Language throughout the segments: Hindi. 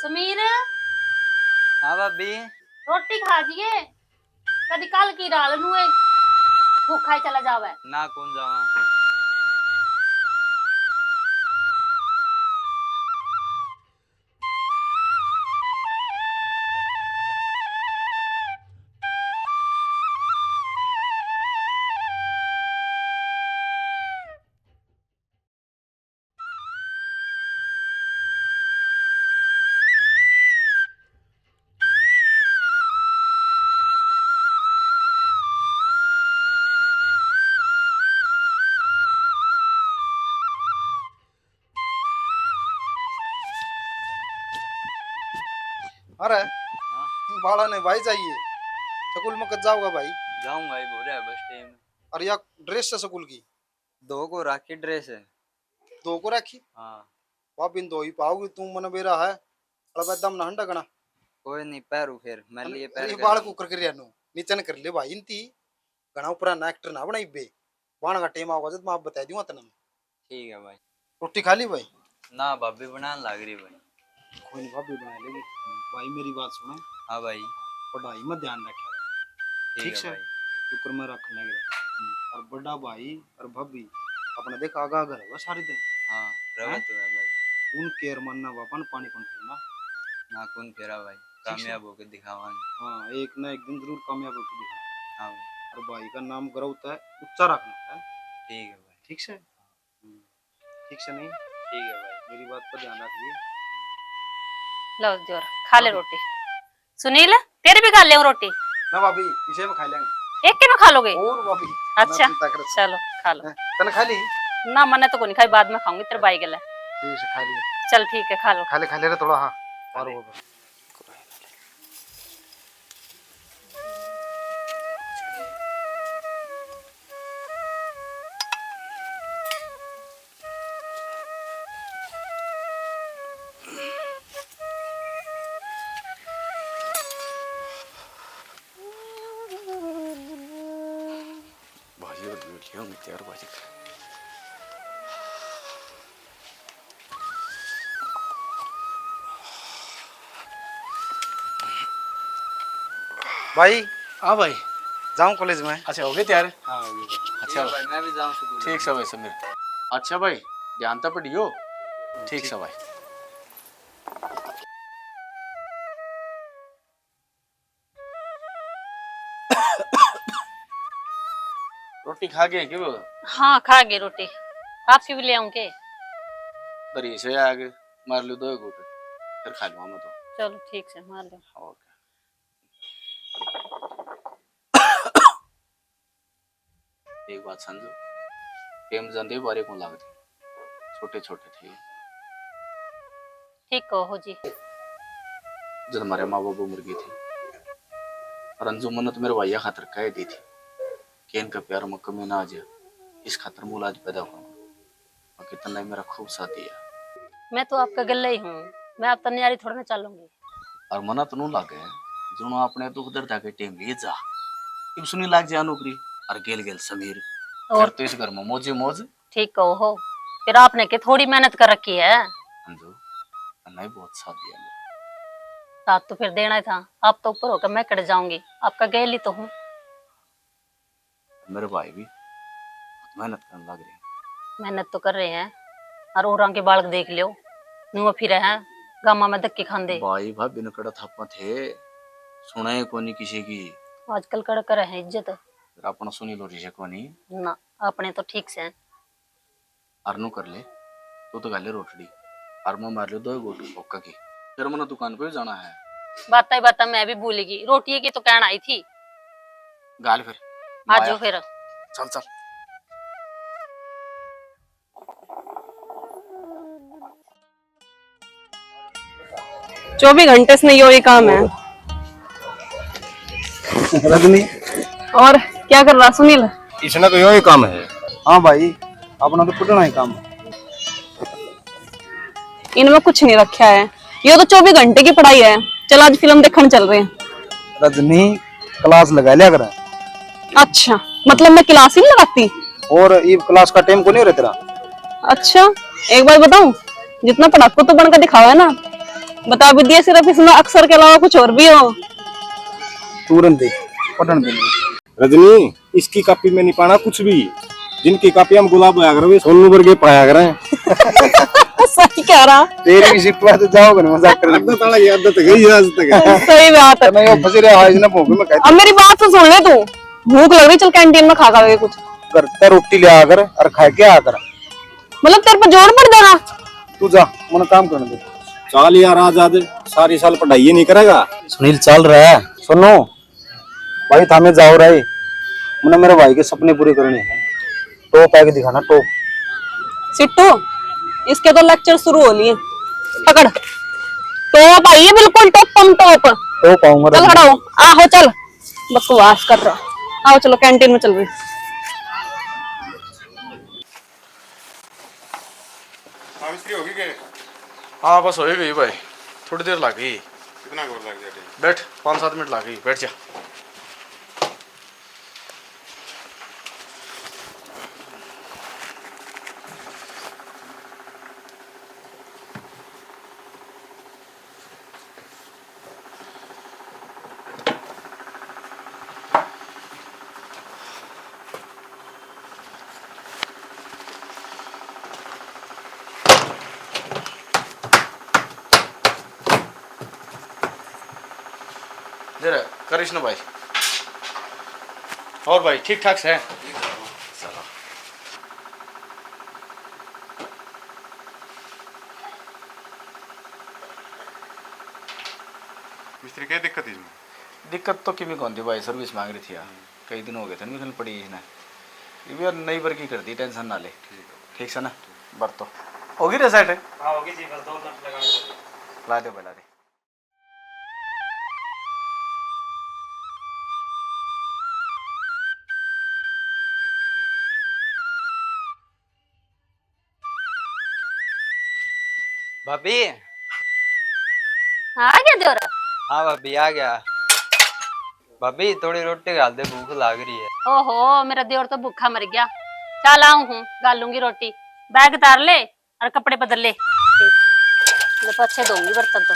समीर हाँ भाभी। रोटी खा जिए कदी कल की डाल नू भूखा ही चला जावे ना कौन जावा। अरे हाँ बाड़ा ने भाई चाहिए स्कूल में कब जाओगा भाई? जाऊंगा ही बोल रहा है बस टाइम। अरे यार ड्रेस है स्कूल की दो को राखी ड्रेस है। दो को रखी हाँ वाप इन दो ही पाओगी तुम मन बेरा है अरे एकदम ना हंडा गना कोई नहीं पैरू फिर मैं लिए पैर अरे कर बाल लूं। कुकर कर रियानो नीचे न कर ले भाई इनती गना ऊपर ना एक्टर ना बनाई बे बाण का टेम आवाज मैं आप बता दूंगा तना ठीक है भाई। रोटी खा ली भाई? ना भाभी बनाने लग रही भाई। कोई नहीं भाभी बना लेगी भाई मेरी बात सुनो हाँ भाई पढ़ाई में ध्यान रखे ठीक ठीक है है भाई। शुक्र में रख लेंगे और बड़ा भाई और भाभी अपने देख आगा घर है सारी दिन हाँ रवा हैं? तो है भाई। उन केयर मानना वापन पानी कौन पीना ना कौन फेरा भाई है। कामयाब होके दिखावांगे। हाँ एक ना एक दिन जरूर कामयाब होकर दिखाना हाँ भाई और भाई का नाम गर्व होता है ऊंचा रखना है ठीक है भाई। ठीक से ठीक से नहीं ठीक है भाई। मेरी बात पर ध्यान रखिए। लो जोर खा ले रोटी। सुनील तेरे भी खा ले रोटी ना भाभी पीछे में खा लेंगे एक के में खा लोगे? और भाभी अच्छा चलो खा लो। तने खा ली? ना मैंने तो कोई नहीं खाई बाद में खाऊंगी तेरे भाई के लिए। ठीक है खा ली चल ठीक है खा लो। खा ले रे थोड़ा हाँ और वो भाजी और वीडियो में तैयार भाजी भाई हाँ भाई। जाऊँ कॉलेज में? अच्छा हो गए तैयार? हाँ हो गया। ठीक है भाई मैं भी जाऊँ स्कूल। ठीक है भाई समीर। अच्छा भाई ध्यान तो पढ़ियो। ठीक है भाई। रोटी खा गए कि वो हाँ खा गई रोटी। आपकी भी ले आऊं के? दरी से आगे मार लो दो घूट फिर खा लूंगा मैं तो। चलो ठीक से मार लो। और क्या। एक बात समझो प्रेम जंदे बारे को लागती छोटे छोटे थे ठीक कहो जी। जब हमारे माँ बाप उम्र की थी और अंजुमन तो मेरे भैया खातर कह दी थी कि इनका प्यार में कमी ना आ जाए इस खातर मुलाज पैदा होगा और कितना मेरा खूब साथ दिया मैं तो आपका गले ही हूँ। मैं आप तैयारी थोड़ा ना चलूंगी। और मना तो नू लागे जुनो अपने दुख दर्द के टेम लिए जा इब सुनी लाग जा नौकरी और गेल गेल समीर और तो इस घर में मौजे मौज। ठीक कहो फिर आपने के थोड़ी मेहनत कर रखी है। अंजू नहीं बहुत साथ दिया मेरा। साथ तो फिर देना ही था। आप तो ऊपर होकर मैं कट जाऊंगी। आपका गेल ही तो हूँ। मेरे भाई भी बहुत मेहनत करने लग रहे हैं। मेहनत तो कर रहे हैं और औरों के बालक देख लियो नुआ फिर हैं गामा में धक्के खांदे। भाई भाभी ने कड़ा थप्पा थे सुनाए कोनी किसी की आजकल कड़ कर है इज्जत फिर अपना सुनी लो रिशे कोनी ना अपने तो ठीक से हैं। अरनू कर ले तो गाले रोटड़ी और मैं मार ले दो गोट ओक्का की फिर मैंने दुकान पे जाना है। बाता ही बाता मैं भी भूलेगी रोटी की तो कहना आई थी। गाल फिर आज जो फिर चल चल। चौबीस घंटे से नहीं हो ये काम है। रजनी और क्या कर रहा सुनील? इसने तो यही काम है। हाँ भाई अपना तो पढ़ना ही काम है। इनमें कुछ नहीं रखा है। ये तो 24 घंटे की पढ़ाई है। चल आज फिल्म देखने चल रहे हैं। रजनी क्लास लगा लिया कर। अच्छा मतलब मैं क्लास ही नहीं लगाती? और ये क्लास का टाइम को नहीं रहता तेरा? अच्छा एक बार बताऊं जितना पढ़ाकू तो बनकर दिखावा है ना बता भी दिया, सिर्फ इसमें अक्षर के अलावा कुछ और भी हो। तुरंत दे पढ़न दे। रजनी, इसकी कॉपी में नहीं पाना कुछ भी। जिनकी कॉपी हम गुलाब आया करें सोनू वर्गे पाया करें। सही कह रहा। तेरी भी शिकवा तो जाओगे ना, मजाक कर आदत वाला ये आदत गई आज तक। सही बात है। मैं फंसे रहा आज ना भूख में अब मेरी बात तो सुन ले तू, भूख लग रही, चल कैंटीन में खा के कुछ। करता रोटी ले आकर और खा के आकर। मतलब तेरे पर जोर पड़ देगा। तू जा मन काम करने दे। चल यार आजाद, सारी साल पढ़ाई नहीं करेगा। सुनील चल रहा है, सुनो भाई थामे जाओ रहे, मैंने मेरे भाई के सपने पूरे करने हैं। टॉप आके दिखाना टॉप। सिट्टू, इसके तो लेक्चर शुरू हो लिए। पकड़, टॉप आई है बिल्कुल, टॉप कम टॉप। टॉप आऊंगा। चल खड़ा हो, आहो चल, बकवास कर रहा। आओ चलो कैंटीन में चल रही। हाँ बस हो ही गई भाई, थोड़ी देर लग गई। कितना लग जाए? बैठ, 5-7 मिनट लग गई, बैठ जा। जरा कृष्ण भाई, और भाई ठीक ठाक से है? चलो। मिस्त्री क्या दिक्कत इसमें? दिक्कत तो किमी कौन थी भाई, सर्विस मांग रही थी यार, कई दिन हो गए थे, निकल पड़ी है ना, ये भी यार नई वर्की कर दी, टेंशन ना ले। ठीक से ना, बर तो होगी रे सेट है। हाँ होगी जी, बस 2 मिनट लगाने। ला दे भाई, ला दे। भाभी। आ गया देवर। हाँ भाभी आ गया। भाभी थोड़ी रोटी डाल दे, भूख लग रही है। ओहो, मेरा देवर तो भूखा मर गया। चल आऊं हूँ, गाल लूंगी रोटी। बैग उतार ले और कपड़े बदल ले, अच्छे धोऊंगी बर्तन तो।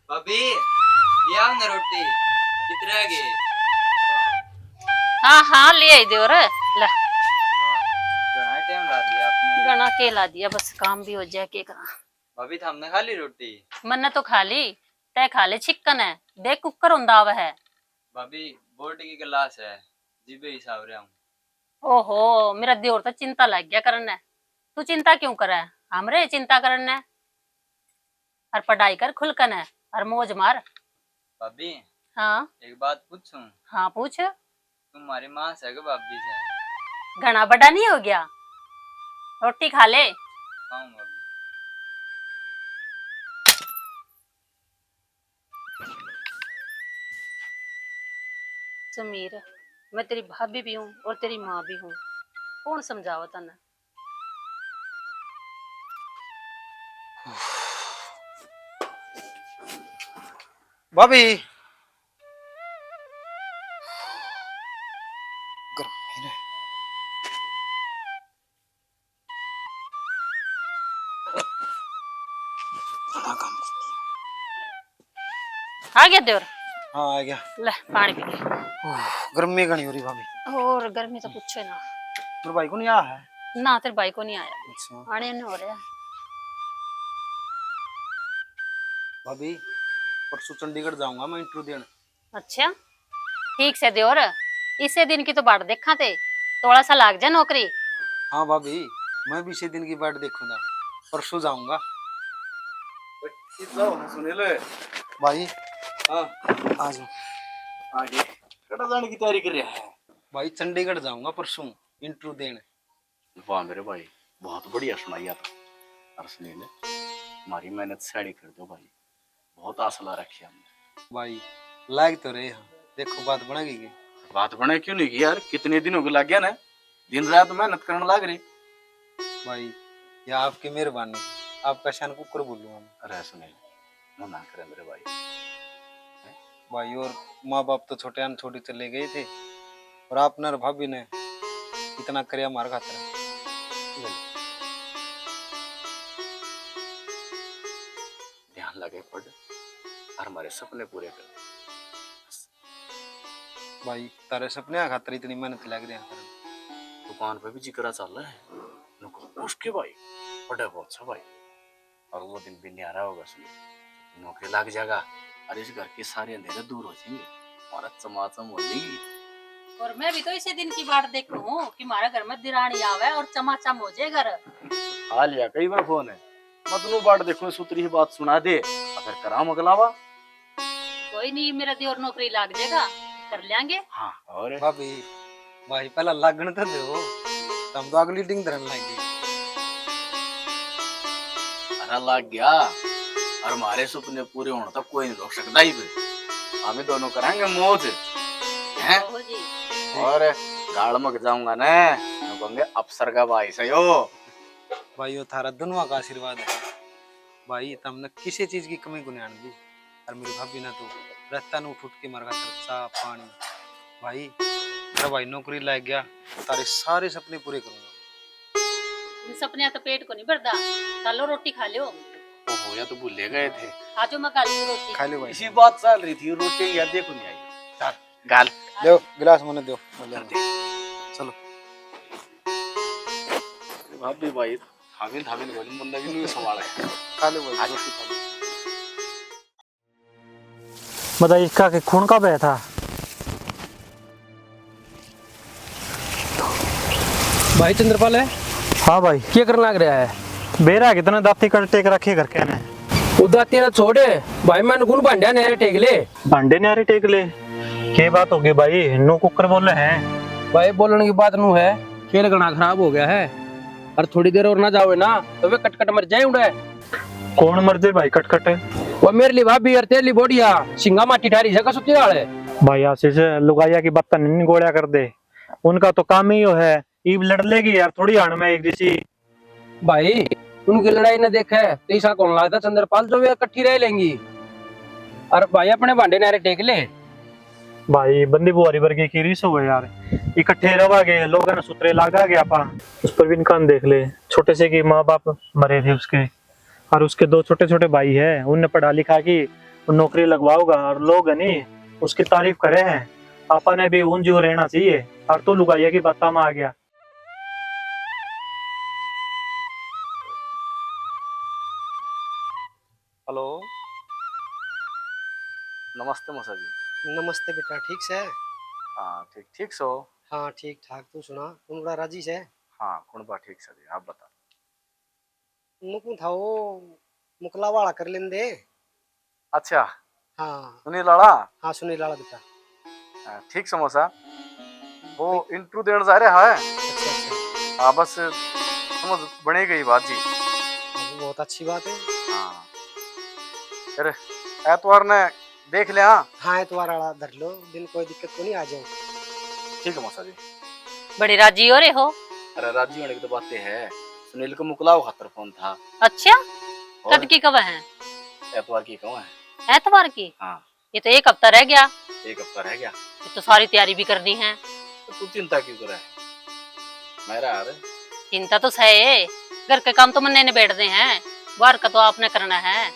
भाभी ले आओ ना रोटी, कितने आ गए? हाँ हाँ ले आई देवर। ला घना टाइम ला दिया आपने। गना के ला दिया, बस काम भी हो जाए, के करा। भाभी हमने खा ली रोटी? मैंने तो खा ली, तय खा ले। चिकन है, देख कुकर उंदाव है। भाभी बोर्ड की क्लास है, जीबे हिसाब रहा हूँ। ओहो, मेरा देवर तो चिंता लग गया करने। तू चिंता क्यों करे, हमरे चिंता करने। और पढ़ाई कर खुलकन है और मौज मार। भाभी हाँ एक बात पूछूं? हाँ पूछ। तुम्हारी माँ से कि भाभी से? घना बड़ा नहीं हो गया, रोटी खा ले। खाऊं भाभी। समीर, मैं तेरी भाभी भी हूँ और तेरी माँ भी हूँ, कौन समझावा तने। भाभी गर्मी रे। आ गया देवर? हाँ आ गया। ले पानी पी ले। गर्मी घनी हो रही भाभी। और गर्मी तो पूछे ना। मेरे भाई को नहीं आया है? ना तेरे भाई को नहीं आया, अच्छा आने नहीं हो रहा। भाभी परसों चंडीगढ़ जाऊंगा मैं इंटरव्यू देने। अच्छा ठीक से देवर, इसे दिन की तो बाट देखा थे, थोड़ा सा लाग जा नौकरी। हाँ भाभी मैं भी इसी दिन की बाट देखूंगा, परसों जाऊंगा। सुनील भाई हाँ आ जाओ। आगे कटा जाने की तैयारी कर रहा है भाई चंडीगढ़ जाऊंगा परसों इंटरव्यू देने। वाह मेरे भाई, बहुत बढ़िया सुनाइया था। और सुनील हमारी मेहनत साड़ी कर दो भाई, बहुत आशा ला रखी है हमने। भाई लाग तो रहे हाँ, देखो बात बनेगी की। बात बने क्यों नहीं की यार, कितने दिनों को लग गया ना, दिन रात मेहनत करने लग रही। भाई ये आपकी मेहरबानी, आपका शान कुकर बोलूंगा मैं। अरे सुनील वो ना करे मेरे भाई, भाई और माँ बाप तो छोटे अन छोटे चले गए थे, और आपने और भाभी ने इतना करे हमारे खातिर। ध्यान लगे पढ़ और हमारे सपने पूरे कर। भाई तारे सपने खातिर इतनी मेहनत लग रही है। दुकान पे भी जिक्र चल रहा है, नुको उसके भाई बड़े बहुत सा भाई, और वो दिन भी न्यारा होगा सुनिए, नौकरी लग जाएगा और इस घर के सारे अंधेरे दूर हो जाएंगे, हमारा चमाचम हो जाएगी। और मैं भी तो इसी दिन की बात देख रहा हूँ कि हमारे घर में दिरानी आवे और चमाचम हो जाए घर। आ लिया कई बार फोन है, मतलब बात देखो सूत्री ही बात सुना दे, अगर कराम अगलावा कोई नहीं, मेरा दियोर नौकरी लग जाएगा, कर लेंगे। हाँ और भाभी भाई पहला लागण तो दो, हम तो अगली टिंग धरन लगे। अरे लग गया, और हमारे सपने पूरे होने तक कोई नहीं रोक सकता ही भी, हमें दोनों कराएंगे मौज हैं। ओहो जी। और गाड़ मग जाऊंगा ना, कहेंगे अफसर का भाई सही हो। भाई वो थारा दुनवा का आशीर्वाद है भाई, तुमने किसी चीज की कमी को नहीं आने दी, और मेरी भाभी ने तो रास्ता न उठ के मरगा चाह पानी। भाई मेरा भाई नौकरी लग गया, तारे सारे सपने पूरे करूंगा। सपने तो पेट को नहीं भरदा, चलो रोटी खा लो। ओहो या तो भूले गए थे, आज मैं खा ली रोटी। खा लो भाई। इसी बात चल रही थी, रोटी याद देखो नहीं आई। चल गाल दो गिलास मैंने दो चलो। भाभी भाई थामिन थामिन गोली बंदा भी नहीं संभाला है। खा लो भाई रोटी खा लो। मतलब इसका के खून का बह था। भाई चंद्रपाल है? हाँ भाई, क्या करने लग रहा है? बेरा कितना दाती कर टेक रखे घर के ने। उदा तेरा छोड़े भाई, मैंने गुण भांडा ने टेक ले। भांडे ने टेक ले, क्या बात होगी भाई? नो कुकर बोले हैं भाई, बोलने की बात नू है, खेल गना खराब हो गया है, और थोड़ी देर और ना जाओ ना तो वे कटकट मर जाए उड़े। कौन मर जाए भाई कटकट? वो मेरे लिए भाभी और तेरे लिए बोडिया सिंगा माटी ठारी जगह सुती वाले भाई आशीष लुगाइया की बात नहीं गोलिया कर दे, उनका तो काम ही है, ईब लड़ लेगी यार थोड़ी हाण में एक जैसी। भाई उनकी लड़ाई ने देखा है तो ऐसा कौन लगता चंद्रपाल, जो वे इकट्ठी रह लेंगी। और भाई अपने भांडे नारे टेक ले। भाई बंदी बुआरी वर्गी की रीस हो गई यार, इकट्ठे रवागे लोग ना सुतरे लागा गया पा। उस पर भी कान देख ले, छोटे से की माँ बाप मरे थे उसके, और उसके दो छोटे छोटे भाई है, उनने पढ़ा लिखा की नौकरी लगवाओगा, और लोग नहीं उसकी तारीफ करे हैं। आपा ने भी उन जो रहना चाहिए, और तो लुगाइया की बात में आ गया। हेलो नमस्ते मौसा जी। नमस्ते बेटा, ठीक से? हाँ ठीक ठीक सो। हाँ ठीक ठाक, तू सुना? तुम बड़ा राजी से? हाँ कौन बात ठीक से जी, आप बता। मुकु था वो मुकला वाला कर लेंदे। अच्छा हाँ सुनील लाड़ा। हाँ सुनील लाला बेटा। ठीक समोसा, वो इंटरव्यू देने जा रहे हैं। अच्छा अच्छा, हाँ बस समझ बने गई बात जी। बहुत अच्छी बात है। हाँ फिर एतवार ने देख लिया। हाँ एतवार वाला धर लो दिन, कोई दिक्कत को नहीं, आ जाओ। ठीक है मौसा जी। बड़ी राजी हो रहे हो? अरे राजी होने की तो बातें है, सुनील को मुकलाओ खातर फोन था। अच्छा, और कब की कब है? एतवार की कहूँ है। एतवार की? हाँ ये तो एक हफ्ता रह गया, एक हफ्ता रह गया। ये तो सारी तैयारी भी करनी है। तो तू चिंता क्यों करे, मेरा यार। चिंता तो है, घर के काम तो मन्ने ने बैठते हैं, बाहर का तो आपने करना है।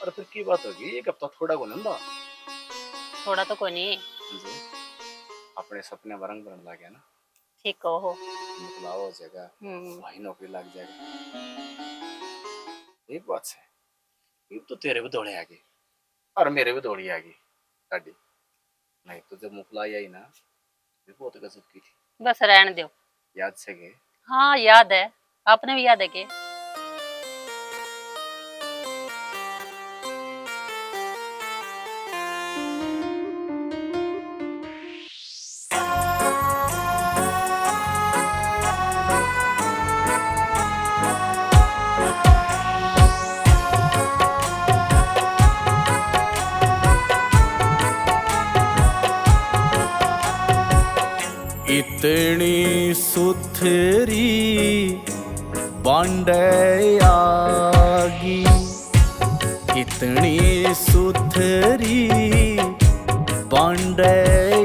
और फिर की बात होगी, एक हफ्ता थोड़ा को नंदा। थोड़ा तो कोई नहीं, अपने सपने बरंग बरन लगे ना। ठीक कहो। मुकलाओ हो जाएगा, भाई नौकरी लग जाएगा। एक बात से ये तो तेरे भी दौड़े आगे और मेरे भी दौड़ी आगे गाड़ी। नहीं तो जब मुकलाई आई ना, ये बहुत गजब की थी। बस रहने दो, याद से गए? हाँ याद है, आपने भी याद है कि इतनी सुथरी बांडे आगी, इतनी सुथरी बांडे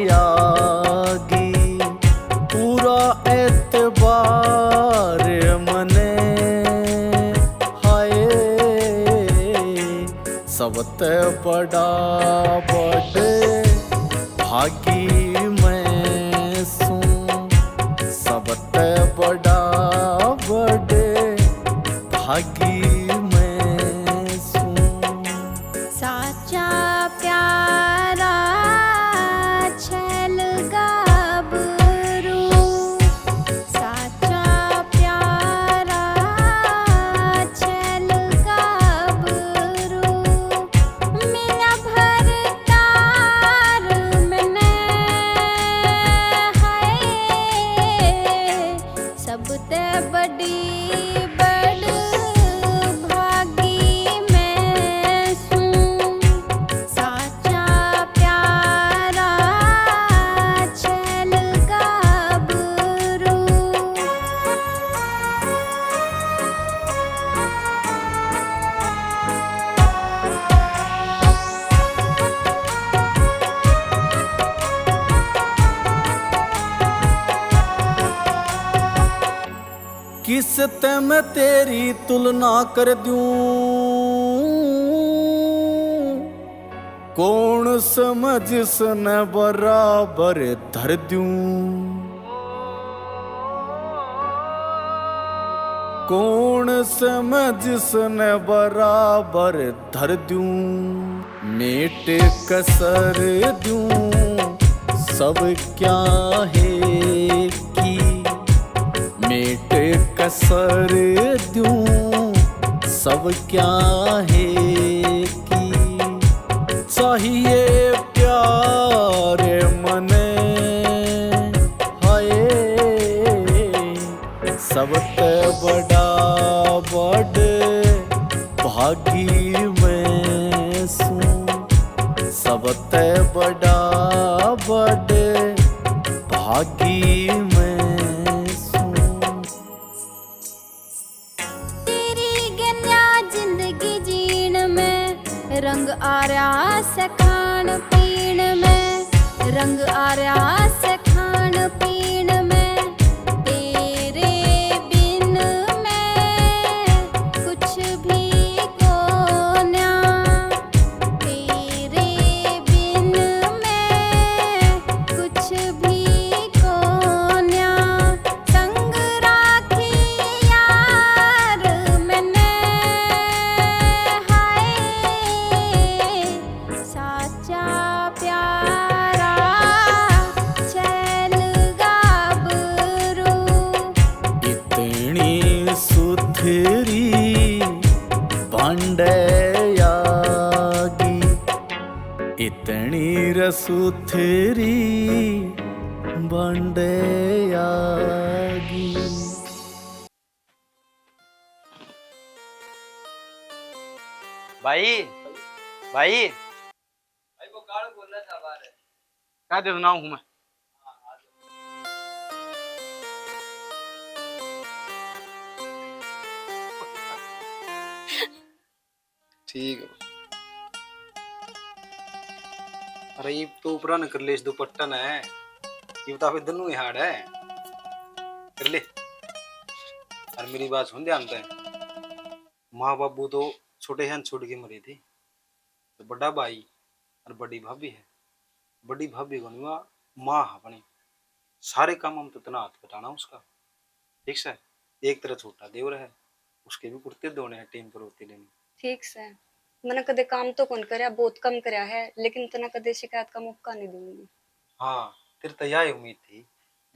यागी पूरा एतबार मने हाय सबते बड़ा बड़े भागी मैं सूं सबते बड़ा बड़े भागी मैं सूं साचा प्यारा छल गाबरू साचा प्यारा छल गाबरू मिला भरतार मने हाय सबते बड़ी बड़ भागी मैं सूं साचा प्यारा छल गाबरू किस ते मैं तेरी तुलना कर दूं कौन समझ सन बराबर धर दूं कौन समझ सन बराबर धर दूं मेट कसर दूं सब क्या है की मेट कसर दूं सब क्या है की चाहिए प्यार मने हाय सबते बड़ा बड़ भागी मैं सूं सबते बड़ा बड़ भागी मैं सूं तेरी गन्या जिंदगी जीण में रंग आ रहा से खान पीण में रंग आ रहा से खान पीण में तेरे बिन मैं कुछ भी कोन्या तेरे बिन मैं कुछ भी कोन्या संग राखी यार मैंने हाय साचा प्यारा छल गाबरू इतनी सुथरी बांडे यागी इतनी रसुथरी बांडे यागी भाई भाई क्या दे ना हूं मैं ठीक है अरे ये तो ऊपरा न कर ले इस दुपट्टा न है ये बता फिर दोनों ही हार्ड है कर ले और मेरी बात सुन ध्यान से माँ बाबू तो छोटे हैं छोड़ के मरी थी तो बड़ा भाई और बड़ी भाभी है बड़ी भाभी को नहीं माँ अपनी सारे काम हम तो इतना हाथ बटाना उसका ठीक से एक तरह छोटा देवर है उसके भी कुर्ते धोने हैं टीम पर होती लेनी ठीक से मैंने कदे काम तो कौन करया बहुत कम करया है लेकिन तना कदे शिकायत का मौका नहीं दूंगी हाँ तेरे तो यही उम्मीद थी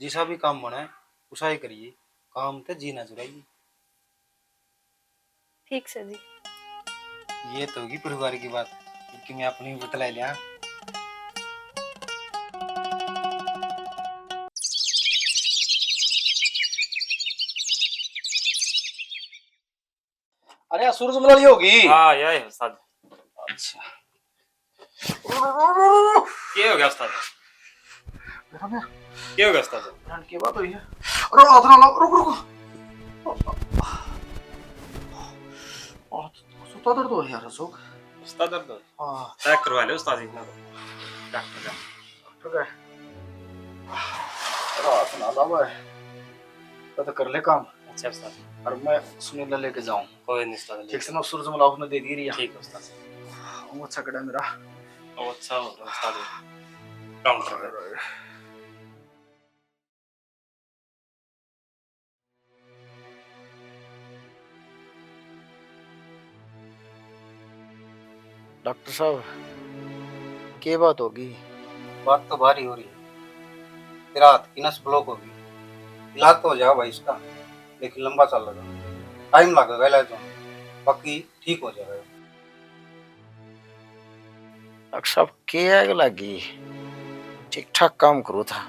जिसा भी काम बना है उसा ही करिए काम तो जीना चुराइए ठीक से जी ये तो होगी परिवार की बात कि मैं अपनी बतला लिया अरे सूरजमल होगी हाँ यही है उस्ताद। अच्छा क्या हो गया उस्ताद? क्या हो गया उस्ताद? ठंड की बात हुई है। अरे हाथ ना लाओ, रुको रुको। सुता दर्द हो यार अशोक। उस्ताद दर्द? हाँ चेक करवा ले उस्ताद जी। डॉक्टर का रात ना लावा है तो कर ले काम। अच्छा उस्ताद। और मैं सुनील लेके जाऊं। कोई नहीं उस्ताद। ठीक से ना सूरज मलाव ने दे दी रही है। ठीक है उस्ताद। वो अच्छा कड़ा मेरा। बहुत अच्छा हो रहा है उस्ताद। काउंटर पे। डॉक्टर साहब क्या बात होगी? बात तो भारी हो रही है, तेरा हाथ की नस ब्लॉक होगी। इलाज तो हो जाएगा भाई इसका, लेकिन लंबा चलेगा, टाइम लगेगा इलाज में, बाकी ठीक हो जाएगा। डॉक्टर साहब क्या लगी? ठीक ठाक काम करो था,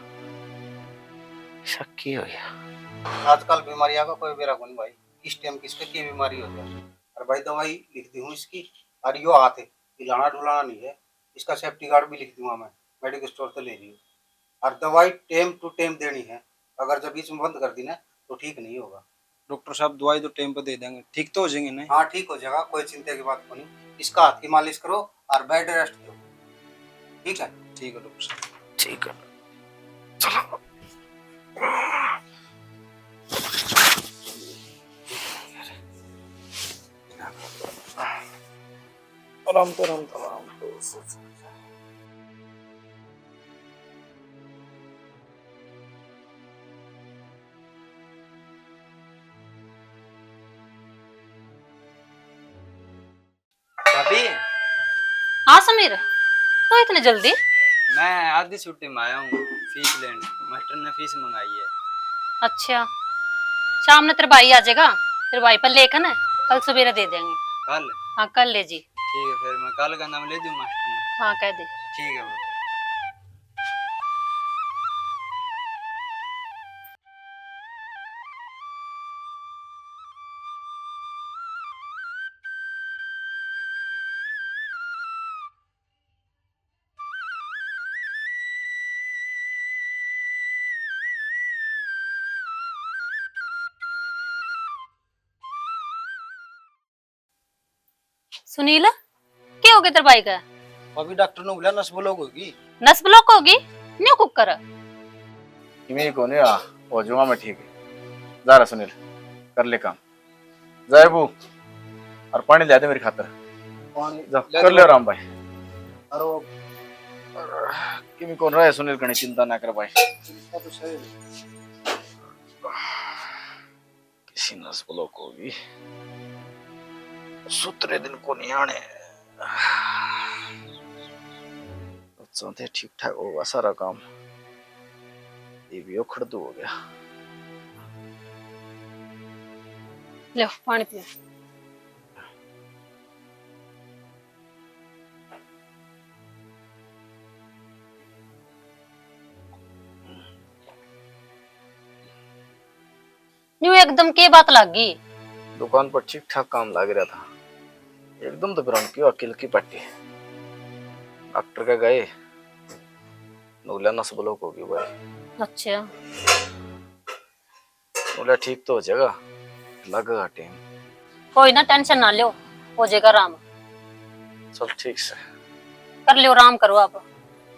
ऐसा क्या हो गया? आजकल बीमारियां का कोई बेरा नहीं भाई, किस टाइम किसके की बीमारी हो जाए। और भाई दवाई लिख दी हूँ इसकी, और यो हाथ है, हिलाना डुलाना नहीं है। इसका सेफ्टी गार्ड भी लिख दूंगा मैं, मेडिकल स्टोर से ले लियो। और दवाई टाइम टू टाइम देनी है, अगर जब बीच में बंद कर दी ना तो ठीक नहीं होगा। डॉक्टर साहब दवाई तो टाइम पे दे देंगे, ठीक तो हो जाएंगे नहीं? हाँ ठीक हो जाएगा, कोई चिंता की बात नहीं। इसका हाथ की मालिश करो और बेड रेस्ट दो, ठीक है? ठीक है डॉक्टर साहब, ठीक है। चलो आराम तो आराम तो आराम तो। भाभी हाँ समीर, तो इतने जल्दी? मैं आधी छुट्टी में आया हूँ फीस लेने, मास्टर ने फीस मंगाई है। अच्छा, शाम में तेरा भाई आ जाएगा, तेरे भाई पर लेखन है, कल सवेरे दे देंगे। कल? हाँ कल ले जी। ठीक है, फिर मैं कल का नाम ले दूँ मास्टर ने? हाँ कह दे। ठीक है भाभी। सुनील, क्या हो गया तेरे भाई का? अभी डॉक्टर ने बोला नस ब्लॉक होगी। नस ब्लॉक होगी? न्यू कुकर मेरे को नहीं आ हो जाऊंगा मैं, ठीक है। जा रहा सुनील, कर ले काम। जय बू, और पानी ले दे मेरी खातर। जा कर ले राम भाई। अरे किमी कौन रहा है सुनील, कहीं चिंता ना कर भाई। किसी नस ब्लॉक होगी, सूत्रे दिन को नहीं आने। चौथे ठीक ठाक होगा सारा काम, ये भी उखड़ दो हो गया। ले पानी पियो। न्यू एकदम के बात लग गई? दुकान पर ठीक ठाक काम लग रहा था, एकदम तो फिर उनकी वकील की पट्टी। डॉक्टर का गए, नूला नस ब्लॉक होगी भाई। अच्छा, नूला ठीक तो हो जाएगा, लगेगा टाइम। कोई ना टेंशन ना लो, हो जाएगा आराम। चल ठीक से कर लियो, आराम करो आप।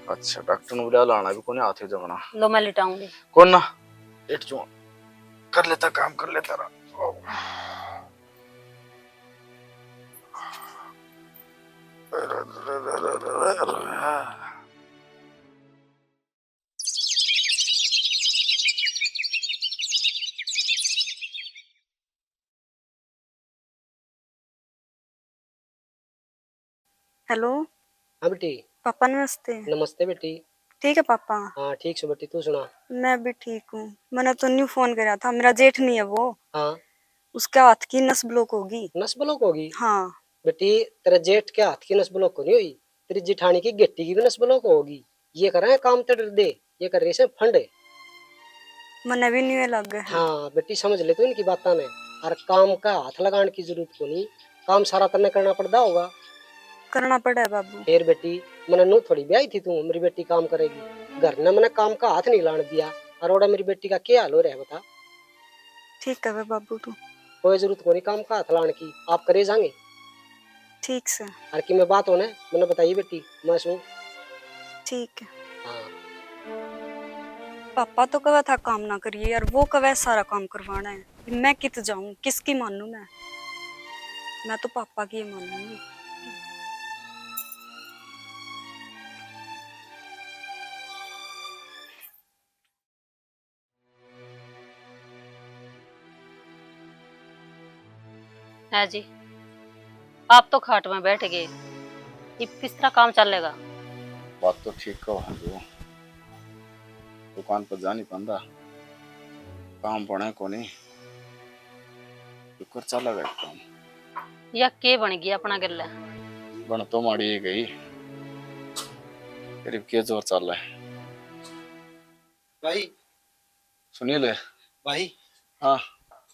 अच्छा, डॉक्टर नूला लाना भी कोने हाथ जमना। लो मैं लिटाऊंगी। कौन ना लेट जाऊं, कर लेता काम, कर लेता रहा। हेलो। हाँ बेटी। पापा नमस्ते। नमस्ते बेटी। ठीक है पापा? हाँ ठीक है बेटी, तू सुना? मैं भी ठीक हूँ। मैंने तो न्यू फोन करा था, मेरा जेठ नहीं है वो। हाँ। उसके हाथ की नस ब्लॉक होगी। नस ब्लॉक होगी? हाँ बेटी, तेरे जेठ के हाथ की नस ब्लॉक नहीं हुई, तेरी जिठानी की गिट्टी की भी नस ब्लॉक होगी। ये कर रहे हैं काम तेरे दे, ये कर रहे हैं फंड। मैंने भी न्यू लग गए। हाँ बेटी समझ ले तू इनकी बात ने, और काम का हाथ लगाने की जरूरत को नहीं, काम सारा तन्ने करना पड़ता होगा। करना पड़ा है बाबू। फिर बेटी मैंने नू थोड़ी ब्याही थी तू मेरी बेटी काम करेगी, घर ने मैंने काम का हाथ नहीं लाने दिया, और ओड़ा मेरी बेटी का क्या हाल हो रहा है बता। ठीक है बाबू, तू कोई जरूरत को नहीं काम का हाथ लाने की, आप करे जाएंगे ठीक से। और कि मैं बात होने मैंने बताइए बेटी, मैं सुन। ठीक है। हाँ पापा तो कहा था काम ना करिए यार, वो कहा सारा काम करवाना है। मैं कित जाऊं, किसकी मानूं मैं तो पापा की ही मानूंगी। है जी, आप तो खाट में बैठ गए, अब किस तरह काम चलेगा? बात तो ठीक कहो जो दुकान पर जा नहीं पाता, काम बने को नहीं कर चला गया काम। या के बन गया अपना गल्ला? बन तो माड़ी ही गई, करीब के जोर चल रहा है। भाई सुनील भाई हाँ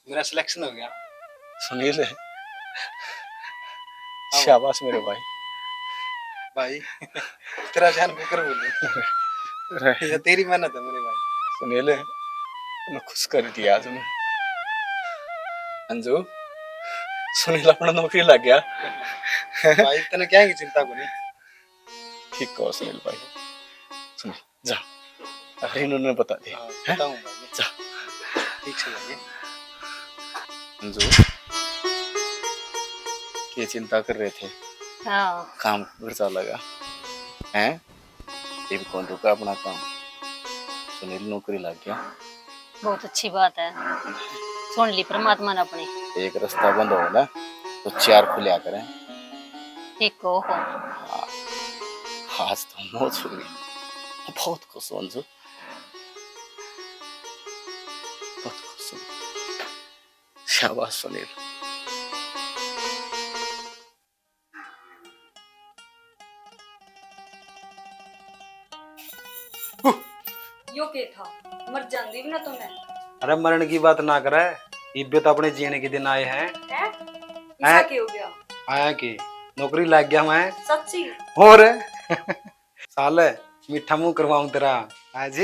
मेरा सिलेक्शन हो गया। सुनील शाबाश मेरे भाई। भाई तेरा जान बुकर बोलूं ये तेरी मेहनत है मेरे भाई। सुनील मैं खुश कर दिया आज मैं। अंजू सुनील अपना नौकरी लग गया। भाई तने क्या की चिंता को नहीं। ठीक कहो सुनील भाई। सुनील जा अरे इन्होंने बता दिया। बताऊंगा जा ठीक से जाइए। अंजू क्या चिंता कर रहे थे? हाँ काम घर सा लगा हैं, ये भी कौन रुका अपना काम। सुनील नौकरी लग गया, बहुत अच्छी बात है, सुन ली परमात्मा ने अपनी। एक रास्ता बंद हो ना तो चार खुलिया करें। ठीक हो आज तो मौज हुई, बहुत खुश हूं अंजू, बहुत खुश हूं। शाबाश सुनील। यो के था, मर जाऊंगी भी ना तो मैं। अरे मरण की बात ना करे, इब्बे तो अपने जीने के दिन आए हैं। ऐसा क्यों हो गया? आया कि नौकरी लग गया मैं। सच्ची? और साले मीठा मुंह करवाऊं तेरा आज।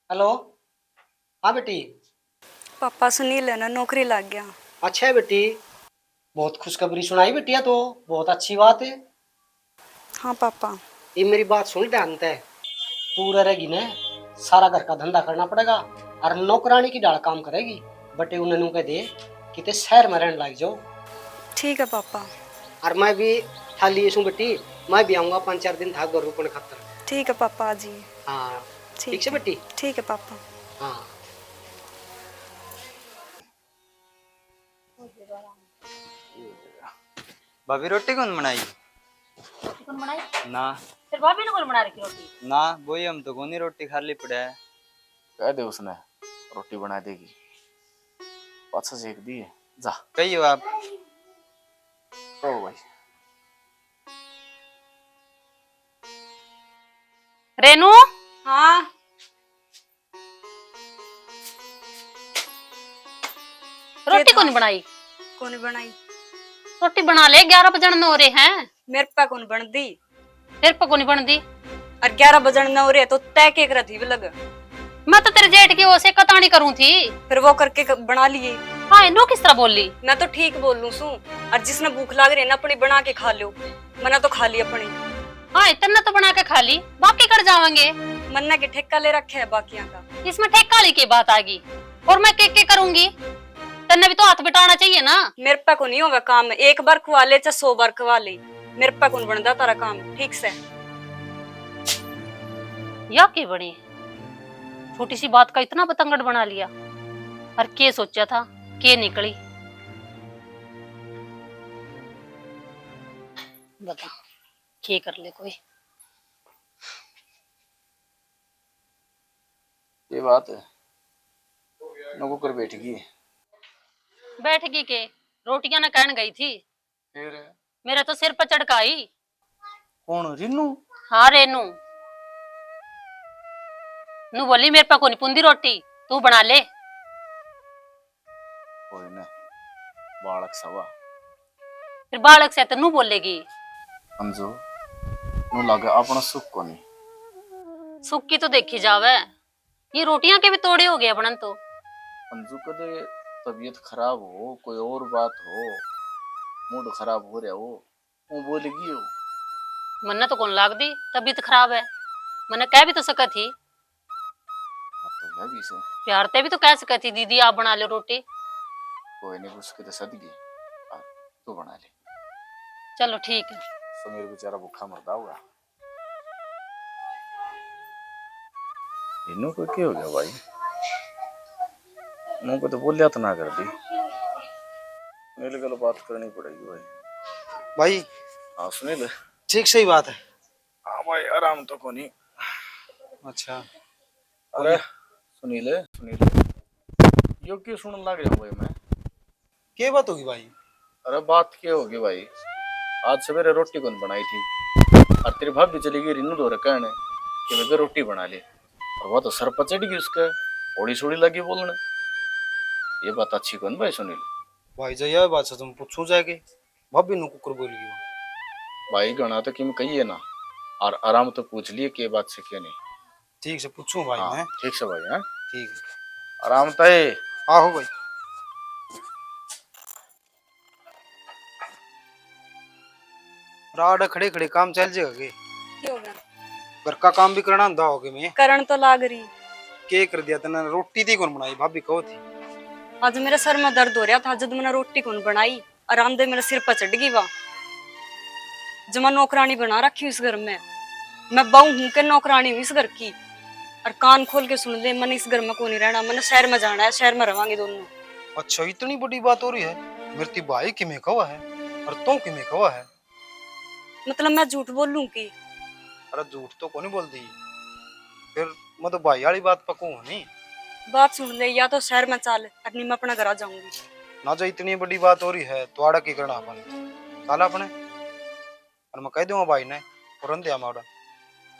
हेलो हाँ बेटी। पापा सुनील है ना नौकरी लग गया। अच्छा है बेटी, बहुत खुशखबरी सुनाई बेटिया, तो बहुत अच्छी बात है। हाँ पापा। ये मेरी बात सुन ध्यान से, तू रहेगी ना सारा घर का धंधा करना पड़ेगा और नौकरानी की डाल काम करेगी। बटे उन्हें कह दे कि ते शहर में रहने लग जाओ। ठीक है पापा। और मैं भी था लिए सू बेटी, मैं भी आऊंगा 5-4 दिन था घर रुकने खातर। ठीक है पापा जी। हाँ ठीक है बेटी। ठीक है पापा। हाँ भाभी रोटी कौन बनाई? कौन बनाई? ना फिर भाभी ने कौन बना रखी रोटी? ना वही हम तो कौन रोटी खाली पड़ा है। कह दे उसने रोटी बना देगी, पाछा सेक दी है। जा कही हो आप? ओ भाई रेनू। हाँ रोटी कौन बनाई? कौन बनाई? रोटी बना ले, 11 बजन हो रहे हैं। मेरे पे कौन बन दी? तेरे पे कौन बन दी? और 11 बजन हो रहे तो तय के कर थी लग। मैं तो तेरे जेठ की ओर से कतानी करूं थी, फिर वो करके बना लिए। हाँ इनो किस तरह बोली? मैं तो ठीक बोल लूं सू, और जिसने भूख लाग रही है ना अपनी बना के खा लो। मैंने तो खा ली अपनी। हाँ इतना तो बना के खा ली, बाकी कर जावेंगे। मन्ना के ठेका ले रखे है बाकियां का। इसमें ठेका ली की बात आ गई, और मैं के करूंगी? तन्ने भी तो हाथ बिटाना चाहिए ना। मेरे पे को नहीं होगा काम, एक बार खुआ ले चाहे 100 बार खुआ ले, मेरे पे कौन बनता तारा काम ठीक से। या की बड़ी छोटी सी बात का इतना पतंगड़ बना लिया, और के सोचा था के निकली। बता के कर ले कोई। ये बात है, नको कर बैठ गई। बैठ गई के रोटियां ना कहन गई थी, फिर मेरे तो सिर पर चढ़काई। कौन? रीनू? हाँ रेनू नू बोली मेरे पे कोनी पुंदी रोटी, तू बना ले। कोई ना बालक सवा। फिर बालक से तो नू बोलेगी। अंजू नू लगे अपना सुख को नहीं। सुख की तो देखी जावे, ये रोटियां के भी तोड़े हो गए बनन तो। अंजू कदे तबीयत खराब हो, कोई और बात हो, मूड खराब हो रहा हो, वो बोलेगी हो। मन्ना तो कौन लाग दी तबीयत खराब है, मन्ने कह भी तो सका थी। तो यह भी से प्यार ते भी तो कह सका थी दीदी आप बना लो रोटी। कोई नहीं, उसके तो सदगी तू बना ले। चलो ठीक है। समीर बेचारा भूखा मरता होगा। इन्हों को क्या हो गया भाई? मुंह को तो बोल लिया तो ना कर दी। मेरे को बात करनी पड़ेगी भाई। भाई हाँ सुनील, ठीक सही बात है। हाँ भाई आराम तो को नहीं। अच्छा अरे सुनील यो क्यों सुनने लग रहा हूँ भाई मैं? क्या बात होगी भाई? अरे बात क्या होगी भाई, आज सवेरे रोटी कौन बनाई थी और तेरी भाभी चली गई रिन्नू दो रखा है कि मैं रोटी बना ली, और वो तो सर पर चढ़ गई उसके, ओड़ी सोड़ी लगी बोलने। ये बात अच्छी कौन भाई सुनील? भाई जो यह बात से तुम पूछो जाके भाभी नु कुकर बोलेगी वो। भाई गणा तो कि कहिए ना, और आराम तो पूछ लिए के बात से क्या नहीं। ठीक से पूछूं भाई हाँ, मैं। ठीक से भाई। हाँ ठीक है, आराम तय। आहो भाई। राड खड़े खड़े काम चल जाएगा के? क्यों होगा? घर का काम भी करना होता होगे मैं। करण तो लाग रही। के कर दिया तने? रोटी थी कौन बनाई? भाभी कहो थी। आज मेरे सर में दर्द हो रहा था, जब मैंने रोटी कौन बनाई, आराम दे मेरे सिर पर चढ़ गई वह। जमा नौकरानी बना रखी इस घर में, मैं बहू हूं के नौकरानी हूँ इस घर की। और कान खोल के सुन ले, मैंने इस घर में को नहीं रहना, मैंने शहर में जाना है, शहर में रवांगे दोनों। अच्छा इतनी बड़ी बात हो रही है? मेरी भाई कि में कवा है और तू कि में कवा है? मतलब मैं झूठ बोलूं की? अरे झूठ तो कौन बोल दी, फिर मैं तो भाई वाली बात पकू नहीं। बात सुन ले, या तो शहर में चल और मैं अपना घर आ जाऊंगी। ना जो इतनी बड़ी बात हो रही है तो आड़ा की करना अपन चल अपने, और मैं कह दूंगा भाई ने फौरन दिया माड़ा।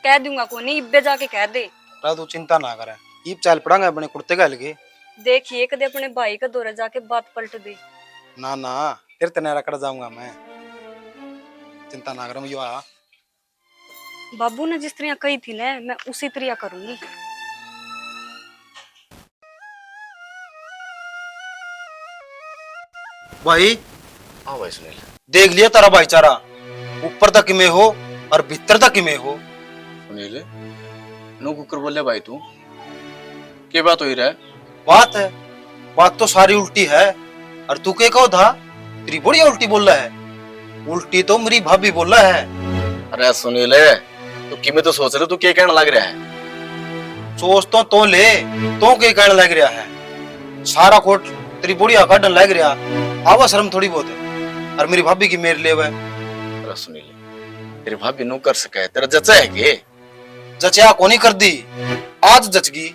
कह दूंगा को नहीं, इब्बे जाके कह दे। तू चिंता ना करे, ईब चल पड़ांगे अपने कुर्ते का लगे। देखिए कदे अपने भाई का दौरे जाके बात पलट दे। ना ना फिर तेरा रकड़ जाऊंगा मैं, चिंता ना कर। मैं यो आया बाबू ने जिस तरह कही थी ना, मैं उसी तरह करूंगी। भाई। हाँ भाई सुनील, देख लिया तारा भाईचारा, ऊपर तक में हो और भीतर तक में हो। सुनील नो कुकर बोले भाई तू क्या बात हो रहा है? बात है, बात तो सारी उल्टी है। और तू क्या कहो था? तेरी बढ़िया उल्टी बोल रहा है। उल्टी तो मेरी भाभी बोल रहा है। अरे सुनील तू कि मैं तो सोच रहा तू क्या कहने लग रहा है? सोच तो ले, तो क्या कहने लग रहा है? सारा कोट तेरी बढ़िया काटन लग रहा, आवा शर्म थोड़ी बहुत है। और मेरी भाभी की मेरे ले वह। अरे सुनील तेरी भाभी नो कर सके, तेरा जचा है के? जचा को नहीं कर दी, आज जच गई।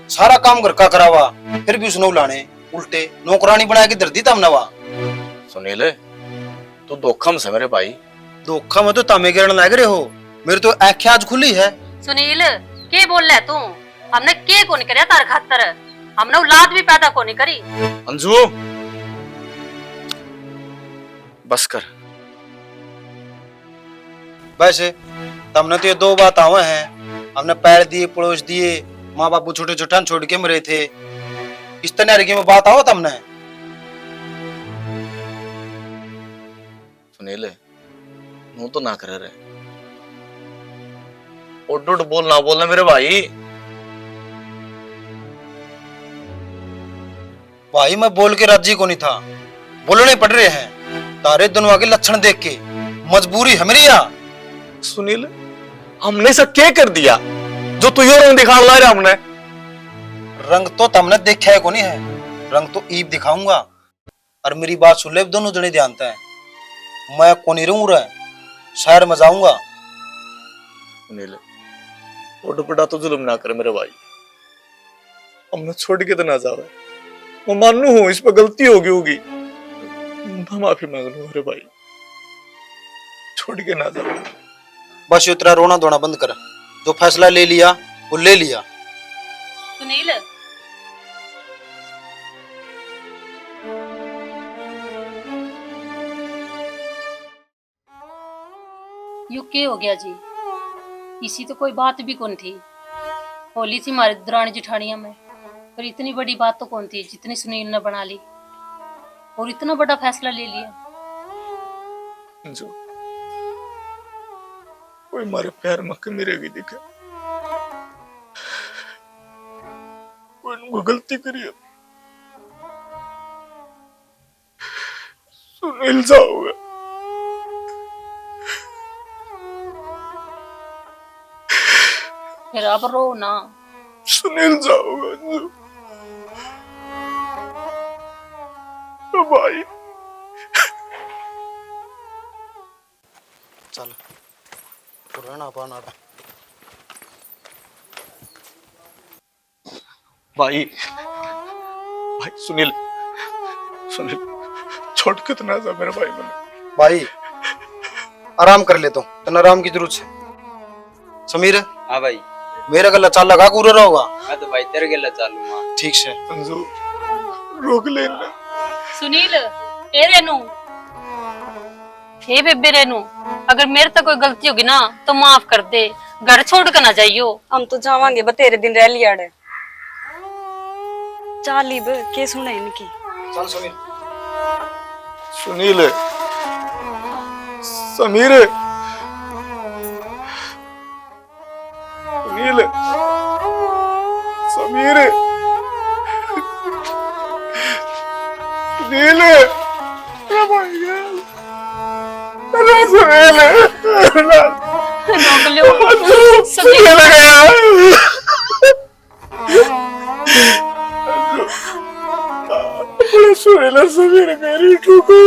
सारा काम घर का करावा, फिर भी उसने उलाने उल्टे नौकरानी बना के दर दी तम नवा। सुनील तू धोखम से मेरे भाई। धोखा में तो तामे गिरने लग रहे हो, मेरी तो आंखें आज खुली है। सुनील के बोल रहा तू? हमने के को नहीं करया तार खातर, हमने औलाद भी पैदा को नहीं करी। अंजू बस कर। वैसे तुमने तो ये दो बात आवे हैं, हमने पैर दिए पड़ोस दिए, माँ बापू छोटे छोटे छोड़ के मरे थे, इस तरह में बात आओ तुमने। सुनील नो तो ना कर रहे, उड उड बोल ना बोलना मेरे भाई। भाई मैं बोल के राजी को नहीं था, बोलने पड़ रहे हैं तारे दोनों के लक्षण देख के, मजबूरी है मेरी। यहाँ सुनील हमने सब क्या कर दिया जो तू यो रंग दिखा ला रहा? हमने रंग तो तुमने देखा है को नहीं है, रंग तो ईब दिखाऊंगा। और मेरी बात सुन ले दोनों जने जानते हैं, मैं को नहीं रहूं रहा, शहर में जाऊंगा। सुनील उड पड़ा तो जुल्म ना कर मेरे भाई, हमने छोड़ के तो ना जावे। मैं मानू हूं इस पर गलती होगी, मैं माफी मांग लूं मेरे भाई, छोड़ के ना जाओ। बस इतना रोना धोना बंद कर, जो फैसला ले लिया वो ले लिया। सुनील यू के हो गया जी? इसी तो कोई बात भी कौन थी, होली थी हमारे दरानी जिठानिया में, पर इतनी बड़ी बात तो कौन थी जितनी सुनील ने बना ली और इतना बड़ा फैसला ले लिया। जो कोई मारे प्यार में कमी रहेगी दिखे, कोई उनको गलती करी है, सुनील जाओगे फिर अब रो ना, सुनील जाओगे तो भाई चल पुराना पाना भाई भाई सुनील सुनील छोड़ कितना जा मेरे भाई मैंने भाई आराम कर ले, तो तने आराम की जरूरत है। समीर हाँ भाई, मेरा गला चाल लगा पूरा रहोगा। मैं तो भाई तेरे गला चालूंगा। ठीक से अंजू रोक लेना। सुनील ए रेनू, हे बेबे रेनू, अगर मेरे तक कोई गलती होगी ना तो माफ कर दे, घर छोड़ कर ना जाइयो। हम तो जावांगे बतेरे दिन रह लिया डे चालीब के सुने इनकी। चल समीर। सुनील समीर सुनील समीर सुनील अरे भाई अरे सुनील रोक लो सुनील गया। सुनील समीर मेरी ठुको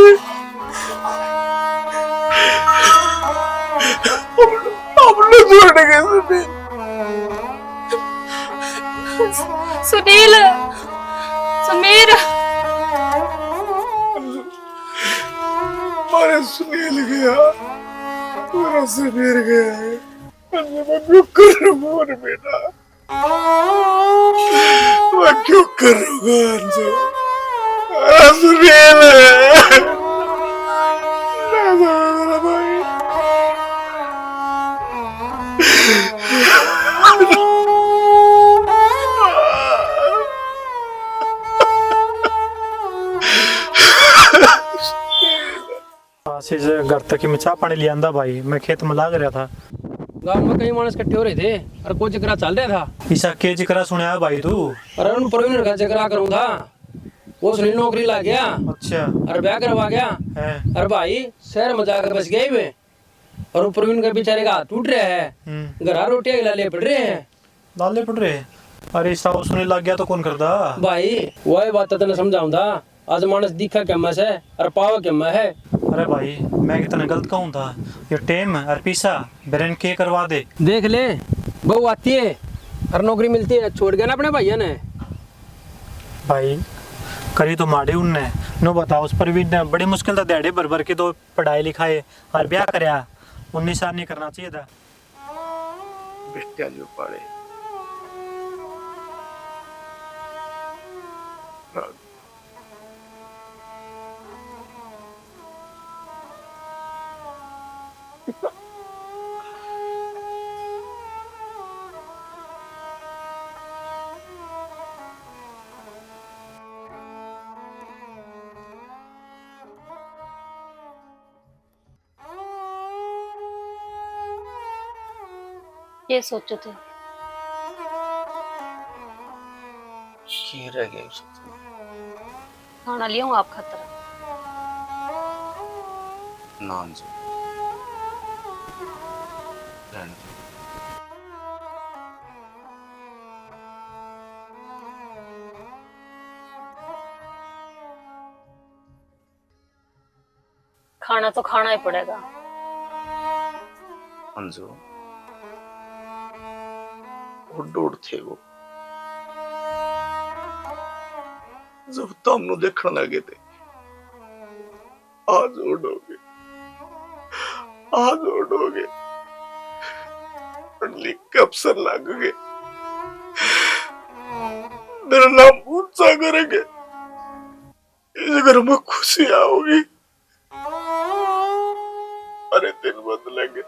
हम लोग छोड़ गए सुनील समीर। हमारे सुनील गया, मेरा समीर गया है, मैं क्यों करूँगा रे बेटा, मैं क्यों करूँगा अंजू, सुनील मेरा भाई। से घर तक ही मैं चाह पानी ले आंदा भाई, मैं खेत में लाग रहा था। गांव में कई मानस इकट्ठे हो रहे थे और कोई चक्रा चल रहा था। ईसा के जिक्रा सुना है भाई तू? अरे उन प्रवीण का चक्रा करूँ था, वो सुनील नौकरी लग गया। अच्छा। और ब्याह करवा गया है। और भाई शहर में जाकर बस गए हुए, और वो प्रवीण का बेचारे का हाथ टूट रहा है, घर रोटियां लाले पड़ रहे हैं। लाले पड़ रहे? अरे साहब सुनने लग गया तो कौन करदा भाई? वही बात तो समझाऊं था, आज मानस दिखा क्या मस है और पावा क्या मैं है। अरे भाई मैं कितना गलत कहूँ था, ये टेम और पीसा ब्रेन के करवा दे। देख ले बहू आती है और नौकरी मिलती है, छोड़ गया ना अपने भैया ने। भाई करी तो माड़े उनने नो बताओ, उस पर भी बड़ी मुश्किल था, दिहाड़ी भर भर के तो पढ़ाई लिखाई और ब्याह करया, 19 साल नहीं करना चाहिए था। बेटिया जो पाड़े ये सोचो थे की रह गई खाना लिया हूँ आप खातर। नान जो रहने दो। खाना तो खाना ही पड़ेगा। अंजू डोड़ थे वो जब तुम देखने लगे थे, आज उड़ोगे, आज उड़ोगे, लिख के अफसर लागोगे, मेरा नाम ऊंचा करेंगे, इस घर में खुशी आओगी, अरे दिन बदलेंगे।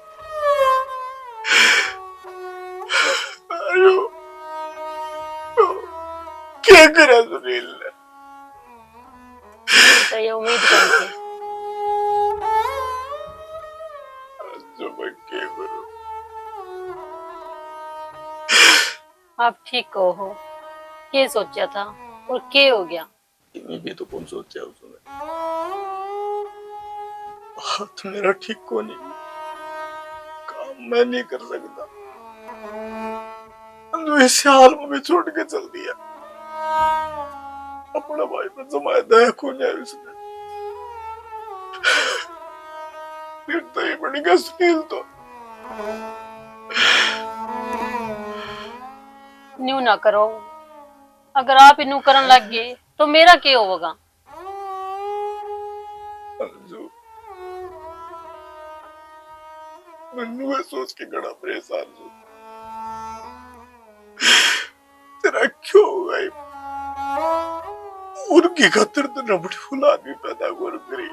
क्या करा सुनील ने? तो ये उम्मीद करी थी। जो मैं क्या करूं? आप ठीक हो क्या सोचा था और क्या हो गया? मैं भी तो कौन सोचा उसने। हाथ मेरा ठीक को नहीं, काम मैं नहीं कर सकता। जो इस हाल में भी छोड़ के चल दिया। अपना भाई पर जमाया दया को नहीं उसने। फिर तो ये बन गया सुनील तो। न्यू ना करो, अगर आप इनू करन लग गए तो मेरा क्या होगा? अंजू, मन्नू है सोच के बड़ा परेशान हूँ। तेरा क्यों हुआ? उनकी खातिर तो नबड़ी फुला भी पैदा कर करी।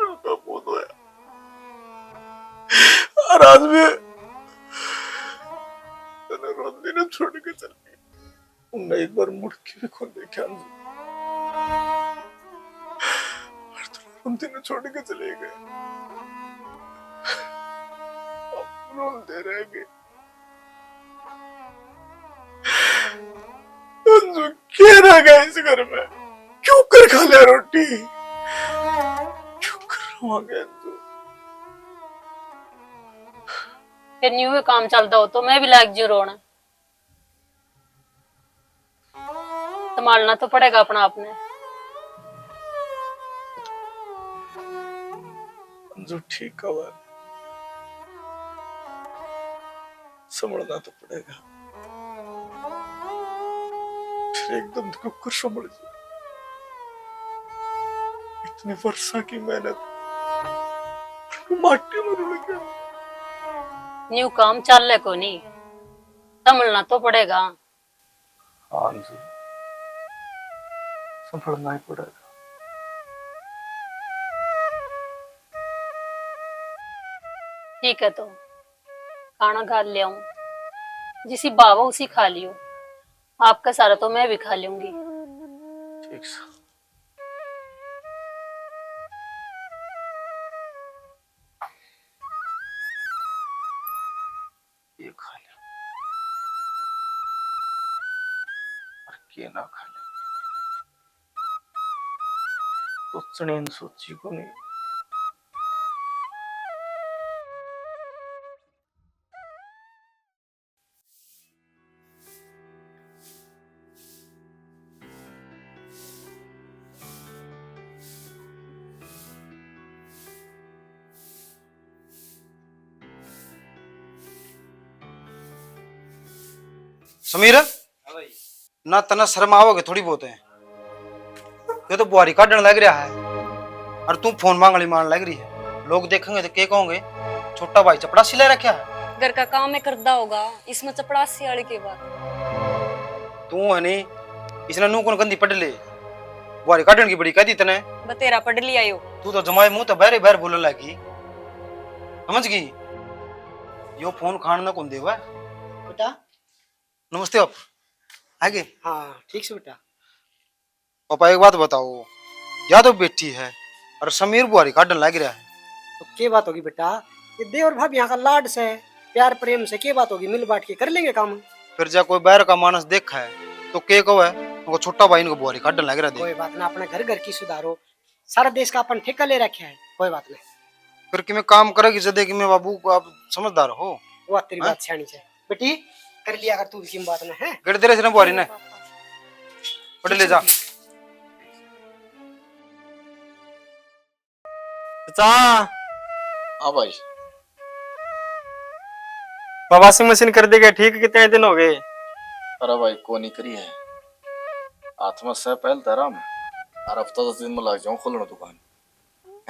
उनका मौत होया और आज भी तेरे रोंदी ने छोड़ के चल गई। उन्हें एक बार मुड़ के भी कौन देखा अंजू। और तेरे रोंदी ने छोड़ के चले गए। अब रोंदे रह गए। अंजू क्या रह गया इस घर में? क्यों कर खा लिया रोटी? क्यों कर रहा अंजू? फिर न्यू ही काम चलता हो तो मैं भी लाग जू रोना। संभालना तो पड़ेगा अपना आपने। अंजू ठीक है, संभलना तो पड़ेगा। फिर एकदम कुकर संभल जाए। इतने वर्षा की मेहनत माटी में रुल गया। न्यू काम चल ले को नहीं, संभलना तो पड़ेगा। हाँ जी, संभलना ही पड़ेगा। ठीक है तो खाना खा ले आऊं, जिसी बाबा उसी खा लियो। आपका सारा तो मैं भी खा लूंगी। ठीक है। ये खा ले और ये ना खा ले तो चनेन सोची को नहीं। समीर ना तना शर्म आओगे थोड़ी बहुत है। ये तो बुआरी काटने लग रहा है और तू फोन मांगली मारने लग रही है। लोग देखेंगे तो क्या कहोगे? छोटा भाई चपड़ासी ले रखा है। घर का काम में करदा होगा, इसमें चपड़ासी वाले के बाद तू है नहीं, इसने नू कौन गंदी पढ़ ले। बुआरी काटने की बड़ी कह दी तने। बतेरा पढ़ लिया यो। तू तो जमाए मुंह तो बहरे बहर बोलने लगी, समझ गई? यो फोन खान ना कौन देवा? बेटा नमस्ते आप आगे। हाँ ठीक से बेटा। पापा एक बात बताओ, या तो बेटी है और समीर बुआरी काटने लग रहा है तो क्या बात होगी बेटा? ये देवर और भाभी यहाँ का लाड से प्यार प्रेम से क्या बात होगी? मिल बांट के कर लेंगे काम। फिर जा कोई बाहर का मानस देखा है तो के कहो है उनको छोटा भाई इनको बुआरी काटने लग रहा है। कोई बात ना, अपने घर घर की सुधारो। सारा देश का अपन ठेका ले रखे है, कोई बात नहीं। फिर कि मैं काम करेगी जदे कि मैं बाबू को आप समझदार हो। वो तेरी बात सियानी है बेटी, कर लिया अगर तू की बात ना है। गड़ दे रहे बुआरी ने पढ़ ले जा। हाँ भाई, वॉशिंग मशीन कर देगा ठीक? कितने दिन हो गए? अरे भाई को नहीं करी है, हाथ में से पहल तेरा में और हफ्ता 10 दिन में लग जाऊं खोलना दुकान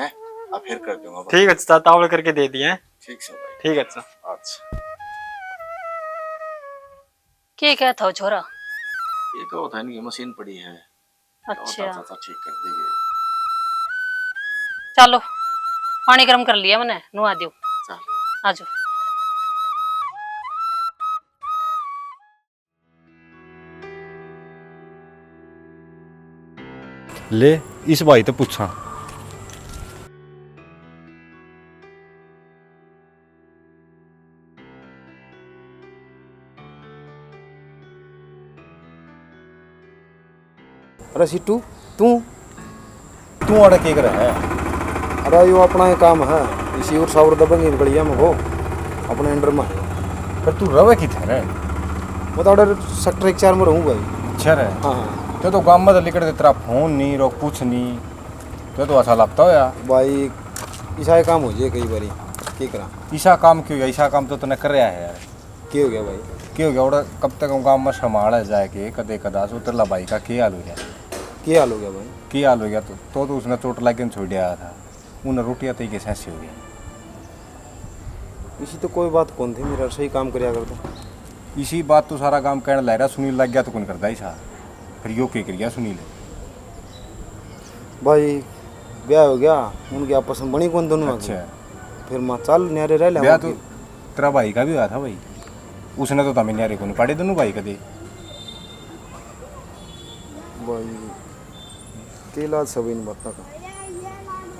है। अब फिर कर दूंगा। ठीक है अच्छा, तावड़ करके दे दिए। ठीक है भाई। ठीक है अच्छा। अच्छा क्या कहता हो छोरा? ये क्या होता है, इनकी मशीन पड़ी है। अच्छा ठीक कर देंगे। चलो पानी गर्म कर लिया मैंने, नुआ दियो। चल आजो। ले इस भाई तो पूछा। अरे सिट्टू तू तू आड़ा के कर है? अरे यो अपना ही काम है, इसी और सावर दबंगी निकलिया मगो अपने अंडर में। पर तू रवे की थे रे? मैं तो ऑर्डर सेक्टर 1-4 में रहूँ भाई। अच्छा रे। हाँ तो गाँव में तो लिखते तेरा फोन नहीं रो कुछ नहीं, तो अच्छा लगता हो यार भाई। ऐसा काम हो जाए कई बारी, क्या करा? ऐसा काम क्यों गया? ऐसा काम तो तूने कर रहा है यार। क्या हो गया भाई? क्या हो गया? और कब तक गाँव में संभाला जाए के कदे कदा सो तेरा भाई का क्या हाल हो गया? क्या हाल हो गया भाई? क्या हाल हो गया? तो उसने चोट लग छोड़ दिया था, उन्हें रोटियाँ तई के सैसे हो गया। इसी तो कोई बात कौन थी, मेरा सही काम कराया करता। इसी बात तो सारा काम कहने लग रहा, सुनील लग गया तो कौन करता ही सा? फिर यो क्या कर गया सुनील? भाई ब्याह हो गया, उनकी आपस में बनी कौन दोनों। अच्छा फिर माँ चल न्यारे रह ले। ब्याह तो तेरा भाई का भी हुआ था भाई, उसने तो तमें न्यारे को नहीं पाड़े दोनों भाई कदे। भाई केला सब इन बता का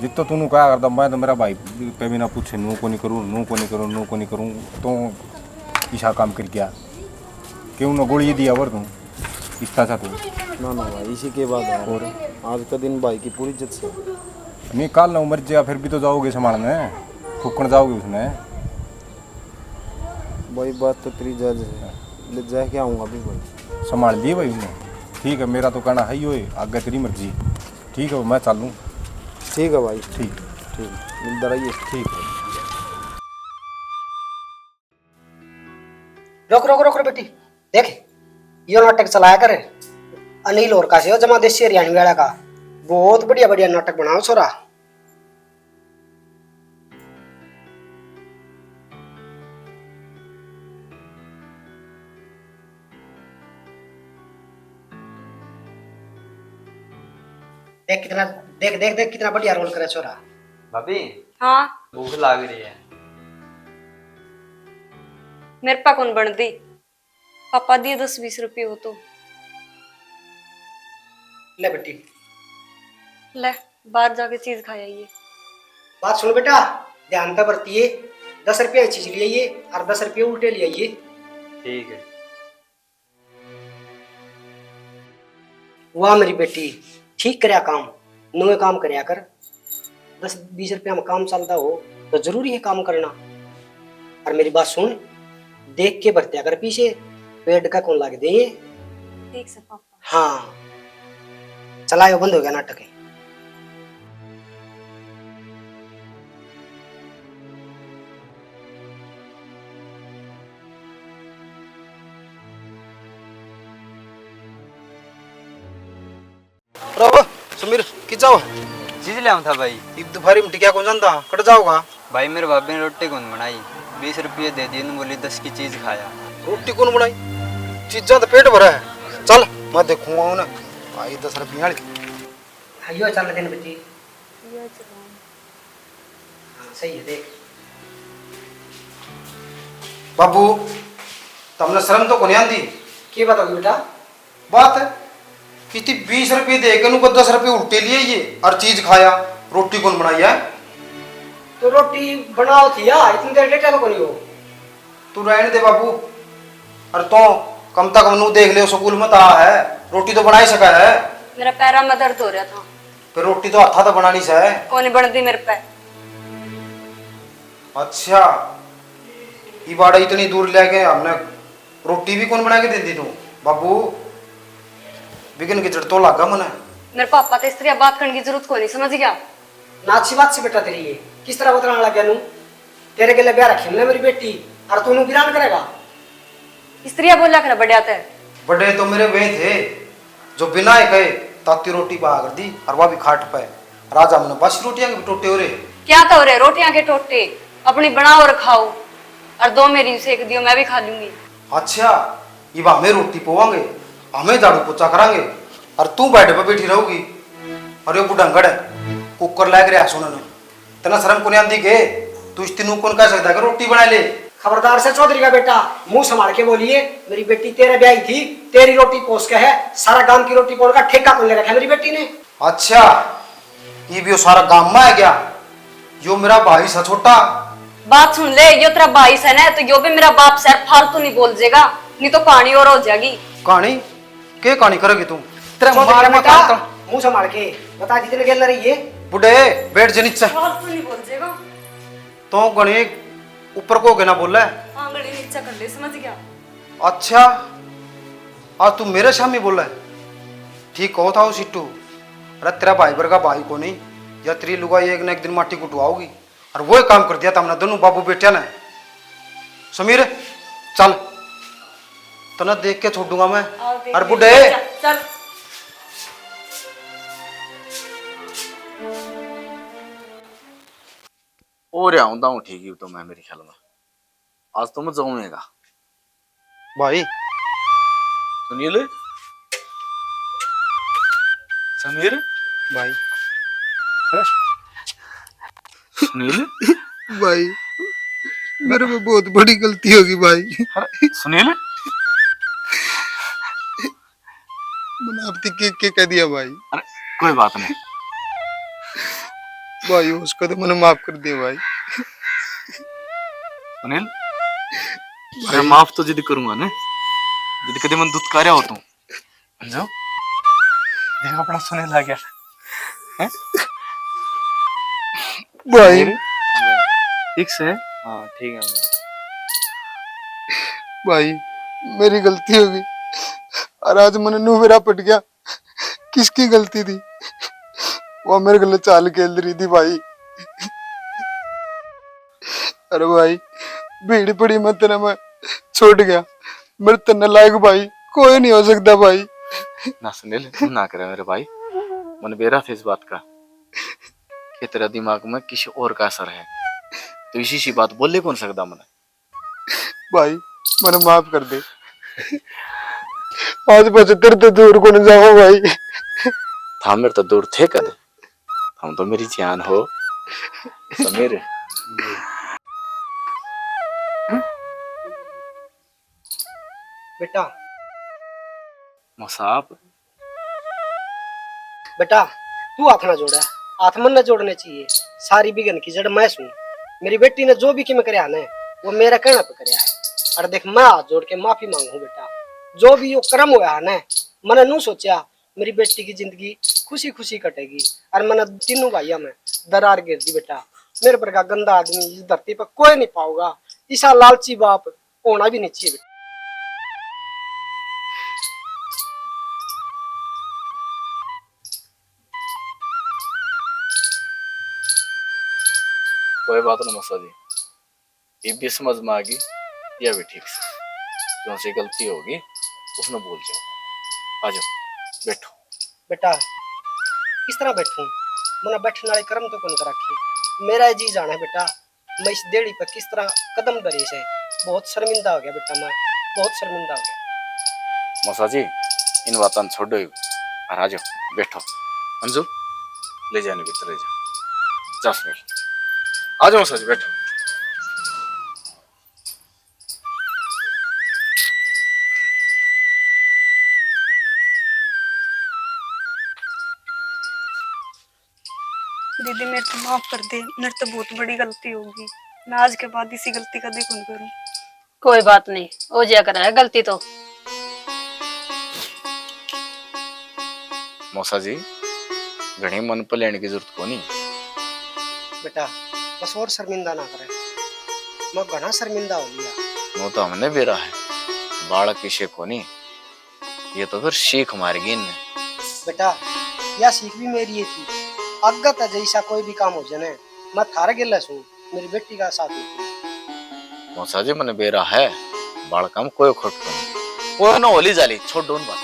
जितो तूने क्या करता, मैं तो मेरा भाई पे भी ना पूछे, नू को नहीं करूँ, नू को नहीं करूँ, नू को नहीं करूँ, तो ईशा काम कर गया क्यों ना गोली दिया वर तू इस तरह तू ना भाई। इसी के बाद यार, और आज का दिन भाई की पूरी इज्जत से। नहीं कल ना उम्र जा फिर भी तो जाओगे संभालने, फूकन जाओगे उसने। भाई बात तो तेरी जज है, ले जाए क्या आऊँगा अभी भाई। संभाल लिए भाई उसने। ठीक है, मेरा तो कहना है ही होए, आगे तेरी मर्जी। ठीक है मैं चल लूँ। ठीक है भाई। ठीक ठीक मिलता रहिए। ठीक है। रोक रोक रोक रे बेटी, देख यो नाटक चलाया करे अनिल और का से जमा देसी हरियाणी वाला का। बहुत बढ़िया बढ़िया नाटक बनाओ छोरा। देख कितना देख देख देख कितना बढ़िया रोल करे छोरा। भाभी हाँ भूख लग रही है। मेरे पा कौन बन दी, पापा दिए 10-20 रुपये हो तो ले बेटी, ले बाहर जाके चीज खाया ये। बात सुनो बेटा, ध्यान से बरतिए। 10 रुपये चीज ले आइए और 10 रुपये उल्टे ले आइए। ठीक है। वाह मेरी बेटी, ठीक करया काम, नोए काम करया कर। 10-20 रुपया में काम चलता हो तो जरूरी है काम करना। और मेरी बात सुन, देख के बरत्या कर पीछे, पेड़ का कौन लागे दे। ठीक से पापा। हाँ चलायो, बंद हो गया नाटक है। समीर कि जाओ चीज ले था भाई। इब दोपहरी में टिकिया कौन जानता कट जाओगा? भाई मेरे भाभी ने रोटी कौन बनाई, 20 रुपये दे दिए, बोली 10 की चीज खाया। रोटी कौन बनाई? चीजा तो पेट भरा है। चल मैं देखूंगा उन्हें आई 10 रुपये वाली। यो चल देन बेटी। हाँ सही है। देख बाबू तुमने शर्म तो कोनी आंदी? की बताओगी बेटा? बात है कितनी 20 रुपये दे के उनको 10 रुपये उल्टे लिए ये और चीज खाया। रोटी कौन बनाई है? तो रोटी बनाओ थी यार, इतनी देर लेटा तो कोनी हो। तू रहने दे बाबू। अरे तो कम तक हम देख ले स्कूल में ता है, रोटी तो बना ही सका है। मेरा पैरा में दर्द हो रहा था। फिर रोटी तो हाथा तो बनानी से है। कौन बन दी मेरे पे? अच्छा ये बाड़ा इतनी दूर लेके हमने रोटी भी कौन बना के दे दी तू? बाबू बिगन की जड़ तो लागा मने। मेरे पापा तो इस तरह बात करने की जरूरत को नहीं, समझ गया? ना अच्छी बात से बेटा तेरी ये किस तरह बतलाने लग गया नू? तेरे के लिए ब्याह रखी ना मेरी बेटी, और तू नू गिरान करेगा? इस तरह बोला कर बढ़िया थे। बड़े तो मेरे वे थे जो बिना ही कहे ताती रोटी पा कर दी और वह भी खाट पे। राजा हमने बस रोटियां के टोटे हो रहे। क्या तो रे रोटियां के टोटे अपनी बनाओ और खाओ, और 2 मेरी सेक दियो, मैं भी खा लूंगी। अच्छा ये हमें रोटी पोवांगे, हमें झाड़ू पोछा करांगे और तू बैठे पे बैठी रहोगी। अरे वो बुढ़ंगड़ है, कुकर लग रहा सुन तना शर्म को नहीं आती के? तू इस तीनों कौन कह सकता है कि रोटी बना ले? खबरदार से चौधरी का बेटा, मुंह संभाल के बोलिए। मेरी बेटी तेरे ब्याही थी, तेरी रोटी पोस के है। सारा गांव की रोटी पोल का ठेका कौन ले रखा है मेरी बेटी ने? अच्छा ये भी वो सारा गांव में है क्या? यो मेरा भाई सा छोटा। बात सुन ले, यो तेरा भाई है ना, तो यो भी मेरा बाप सर फालतू नहीं बोल जाएगा, नहीं तो कहानी और हो जाएगी। कहानी के कहानी करोगी तुम? तेरा छोड़ मार दे में बेटा, काटता मुंह संभाल के बता कितने गेल रही है। बुढ़े बैठ जा नीचे। फालतू नहीं बोल जाएगा। तो गणी ऊपर को के ना बोल रहा है। आंगली नीचे कर ले, समझ गया? अच्छा आज तू मेरे सामने बोल रहा है? ठीक कहो था वो सिट्टू। अरे तेरा भाई बर का भाई को नहीं, या तेरी लुगाई एक न एक दिन माटी कुटवाओगी। और वो काम कर दिया था हमने दोनों बाबू बेटिया ने। समीर चल, तना देख के छोड़ूंगा मैं। अरे बुढ़े चल। और आऊंदा हूँ ठीक ही तो मैं मेरे ख्याल में आज तो मैं जाऊंगा भाई। सुनील समीर भाई सुनील भाई मेरे में बहुत बड़ी गलती होगी भाई। सुनील मैंने अब तक के कह दिया भाई। अरे कोई बात नहीं भाई उसको तो मैंने माफ कर दिया भाई। सुनील मैं माफ तो जिद करूंगा ना, जिद कदे मन दुत्कार्या हो तू जो देख अपना सुनील आ गया हैं भाई। ठीक से? हाँ ठीक है भाई मेरी गलती होगी और आज मैंने नू मेरा पट गया। किसकी गलती थी? वो मेरे गले चाल खेल रही थी भाई। अरे भाई भीड़ पड़ी मैं तेरा मैं छोड़ गया। मेरे तन्ने लायक भाई कोई नहीं हो सकता भाई। ना सुनील ना करे मेरे भाई, मन बेरा थे इस बात का कि तेरा दिमाग में किसी और का असर है, तो इसी सी बात बोले कौन सकता मन भाई मैंने माफ कर दे। आज 75 तो दूर को न जाओ भाई। था मेरे तो दूर थे कद, हम तो मेरी जान हो समीर। बेटा मुसाफ बेटा तू हाथ ना जोड़ा, हाथ मन न जोड़ने चाहिए। सारी बिगन की जड़ मैं सुन। मेरी बेटी ने जो भी कि मैं करया ना वो मेरा कहना पे करया है। और देख मैं हाथ जोड़ के माफी मांगू बेटा। जो भी यो कर्म हुआ है ना, मैंने नू सोचा मेरी बेटी की जिंदगी खुशी खुशी कटेगी। और मैंने तीनों भाइयों में दरार गिर दी बेटा। मेरे पर का गंदा आदमी इस धरती पर कोई नहीं पाऊंगा। ऐसा लालची बाप होना भी नहीं चाहिए बेटा। कोई बात ना मसा जी, ये भी समझ में आ गई या भी ठीक से जो से गलती होगी उसने बोल जाओ। आ जाओ बैठो। बेटा किस तरह बैठूं? मैंने बैठने वाले कर्म तो कौन कर रखी। मेरा जी जाना है बेटा, मैं इस देड़ी पर किस तरह कदम धरे से बहुत शर्मिंदा हो गया बेटा। मैं बहुत शर्मिंदा हो गया। मसा जी इन बातों छोड़ो ही और आ जाओ बैठो। अंजू ले जाने भीतर ले जा सुनील, आ जाओ मसा जी बैठो। दीदी मेरे को माफ कर दे, मेरे तो बहुत बड़ी गलती होगी। मैं आज के बाद इसी गलती कभी कौन करूं। कोई बात नहीं, हो जाया करा है गलती तो। मौसा जी घणी मन पर लेने की जरूरत को नहीं बेटा। बस और शर्मिंदा ना करे, मैं घना शर्मिंदा हो गया। वो तो हमने बेरा है बालक किसे को नहीं, ये तो फिर सीख मार गई इनने। बेटा यह सीख भी मेरी ही थी। अगत जैसा कोई भी काम हो जाने मैं थारे गिल्ला सू मेरी बेटी का साथ मौसा जी मैंने बेरा है बालका में कोई खोट को नहीं, वो ना होली जाली छोड़ दो बात।